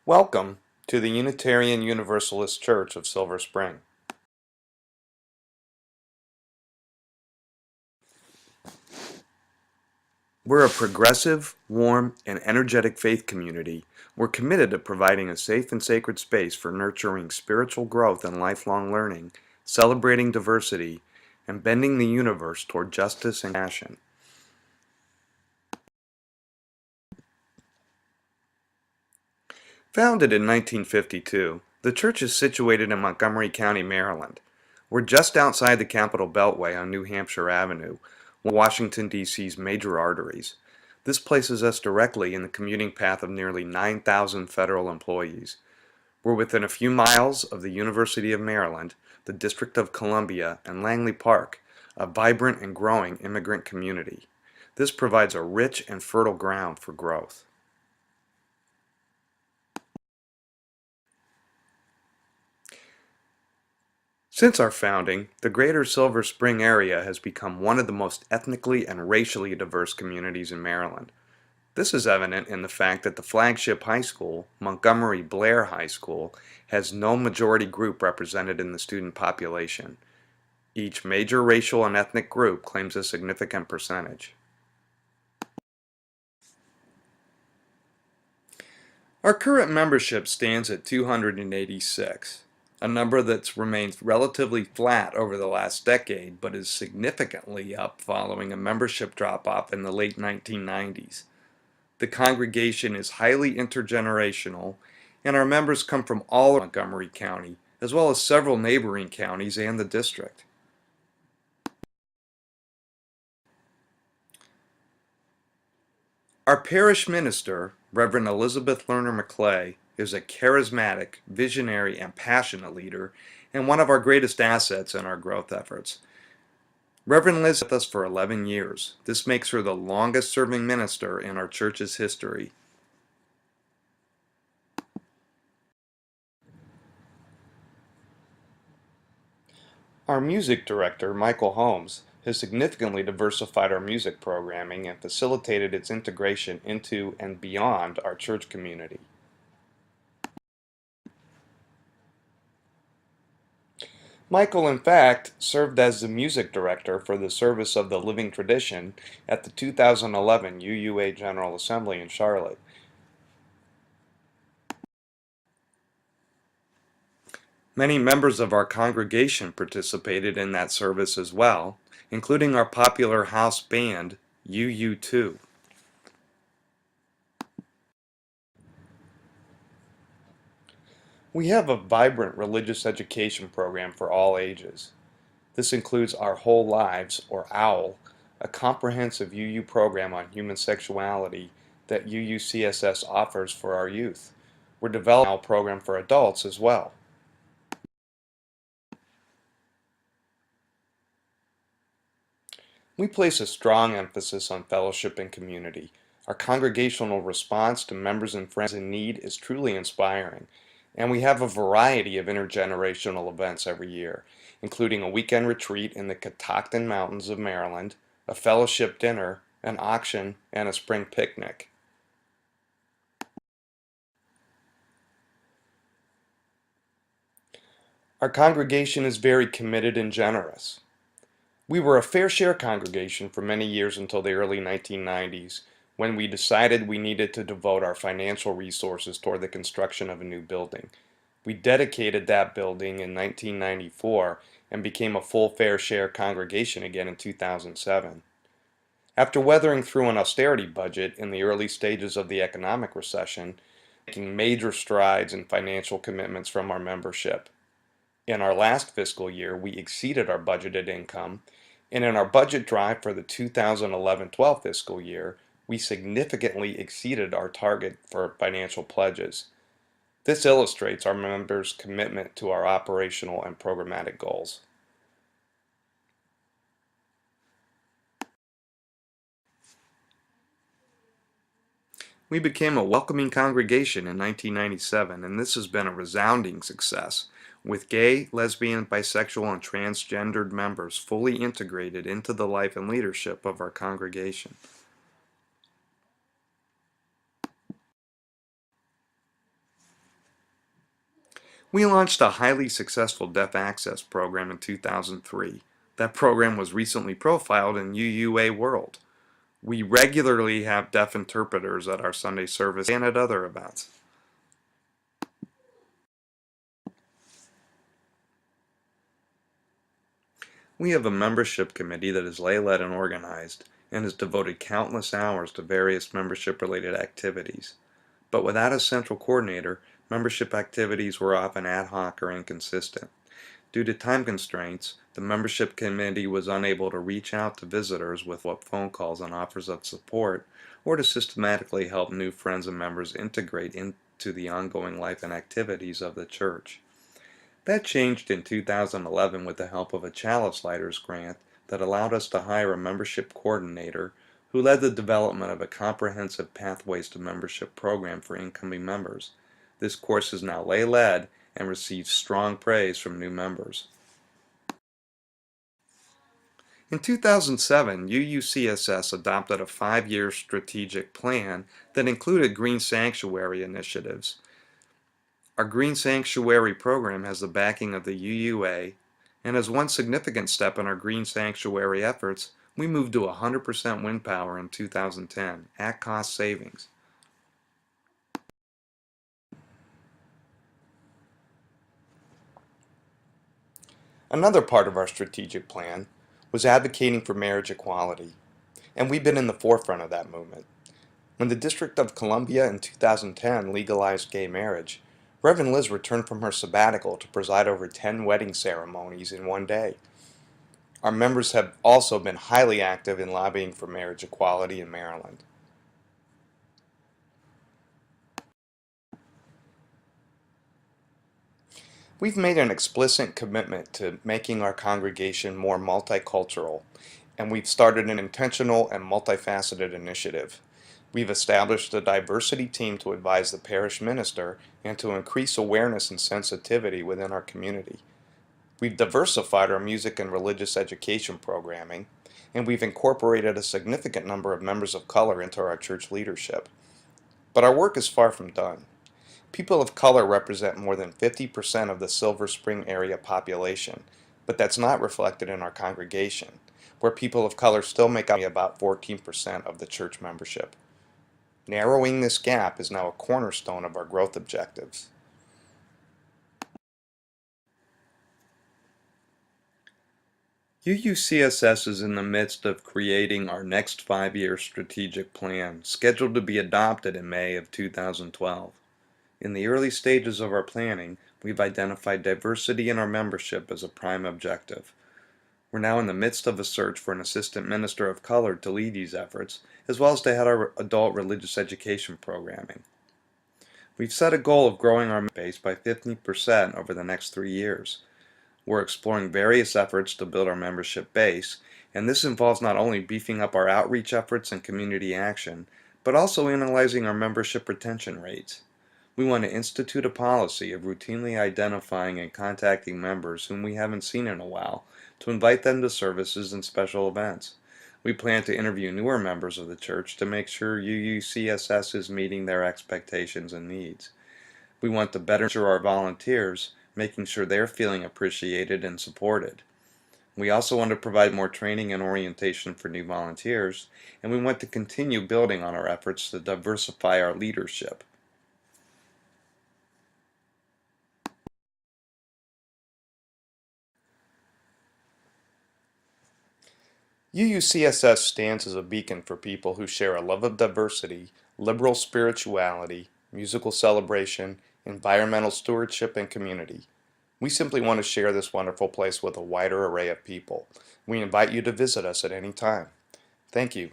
Welcome to the Unitarian Universalist Church of Silver Spring. We're a progressive, warm, and energetic faith community. We're committed to providing a safe and sacred space for nurturing spiritual growth and lifelong learning, celebrating diversity, and bending the universe toward justice and compassion. Founded in 1952, the church is situated in Montgomery County, Maryland. We're just outside the Capitol Beltway on New Hampshire Avenue, Washington, D.C.'s major arteries. This places us directly in the commuting path of nearly 9,000 federal employees. We're within a few miles of the University of Maryland, the District of Columbia, and Langley Park, a vibrant and growing immigrant community. This provides a rich and fertile ground for growth. Since our founding, the greater Silver Spring area has become one of the most ethnically and racially diverse communities in Maryland. This is evident in the fact that the flagship high school, Montgomery Blair High School, has no majority group represented in the student population. Each major racial and ethnic group claims a significant percentage. Our current membership stands at 286, a number that's remained relatively flat over the last decade but is significantly up following a membership drop-off in the late 1990s. The congregation is highly intergenerational, and our members come from all of Montgomery County, as well as several neighboring counties and the district. Our parish minister, Reverend Elizabeth Lerner Maclay, is a charismatic, visionary, and passionate leader, and one of our greatest assets in our growth efforts. Reverend Liz has been with us for 11 years. This makes her the longest-serving minister in our church's history. Our music director, Michael Holmes, has significantly diversified our music programming and facilitated its integration into and beyond our church community. Michael, in fact, served as the music director for the service of the Living Tradition at the 2011 UUA General Assembly in Charlotte. Many members of our congregation participated in that service as well, including our popular house band, UU2. We have a vibrant religious education program for all ages. This includes Our Whole Lives, or OWL, a comprehensive UU program on human sexuality that UUCSS offers for our youth. We're developing an OWL program for adults as well. We place a strong emphasis on fellowship and community. Our congregational response to members and friends in need is truly inspiring, and we have a variety of intergenerational events every year, including a weekend retreat in the Catoctin Mountains of Maryland, a fellowship dinner, an auction, and a spring picnic. Our congregation is very committed and generous. We were a fair share congregation for many years until the early 1990s, when we decided we needed to devote our financial resources toward the construction of a new building. We dedicated that building in 1994 and became a full fair share congregation again in 2007. After weathering through an austerity budget in the early stages of the economic recession, making major strides in financial commitments from our membership. In our last fiscal year, we exceeded our budgeted income, and in our budget drive for the 2011-12 fiscal year, we significantly exceeded our target for financial pledges. This illustrates our members' commitment to our operational and programmatic goals. We became a welcoming congregation in 1997, and this has been a resounding success, with gay, lesbian, bisexual, and transgendered members fully integrated into the life and leadership of our congregation. We launched a highly successful Deaf Access program in 2003. That program was recently profiled in UUA World. We regularly have deaf interpreters at our Sunday service and at other events. We have a membership committee that is lay-led and organized and has devoted countless hours to various membership-related activities. But without a central coordinator, membership activities were often ad hoc or inconsistent. Due to time constraints, the membership committee was unable to reach out to visitors with phone calls and offers of support, or to systematically help new friends and members integrate into the ongoing life and activities of the church. That changed in 2011 with the help of a Chalice Lighters grant that allowed us to hire a membership coordinator who led the development of a comprehensive Pathways to Membership program for incoming members. This course is now lay-led and receives strong praise from new members. In 2007, UUCSS adopted a 5-year strategic plan that included green sanctuary initiatives. Our Green Sanctuary program has the backing of the UUA, and as one significant step in our Green Sanctuary efforts, we moved to 100% wind power in 2010 at cost savings. Another part of our strategic plan was advocating for marriage equality, and we've been in the forefront of that movement. When the District of Columbia in 2010 legalized gay marriage, Reverend Liz returned from her sabbatical to preside over 10 wedding ceremonies in one day. Our members have also been highly active in lobbying for marriage equality in Maryland. We've made an explicit commitment to making our congregation more multicultural, and we've started an intentional and multifaceted initiative. We've established a diversity team to advise the parish minister and to increase awareness and sensitivity within our community. We've diversified our music and religious education programming, and we've incorporated a significant number of members of color into our church leadership. But our work is far from done. People of color represent more than 50% of the Silver Spring area population, but that's not reflected in our congregation, where people of color still make up about 14% of the church membership. Narrowing this gap is now a cornerstone of our growth objectives. UUCSS is in the midst of creating our next 5-year strategic plan, scheduled to be adopted in May of 2012. In the early stages of our planning, we've identified diversity in our membership as a prime objective. We're now in the midst of a search for an assistant minister of color to lead these efforts, as well as to head our adult religious education programming. We've set a goal of growing our base by 50% over the next 3 years. We're exploring various efforts to build our membership base, and this involves not only beefing up our outreach efforts and community action, but also analyzing our membership retention rates. We want to institute a policy of routinely identifying and contacting members whom we haven't seen in a while to invite them to services and special events. We plan to interview newer members of the church to make sure UUCSS is meeting their expectations and needs. We want to better ensure our volunteers, making sure they're feeling appreciated and supported. We also want to provide more training and orientation for new volunteers, and we want to continue building on our efforts to diversify our leadership. UUCSS stands as a beacon for people who share a love of diversity, liberal spirituality, musical celebration, environmental stewardship, and community. We simply want to share this wonderful place with a wider array of people. We invite you to visit us at any time. Thank you.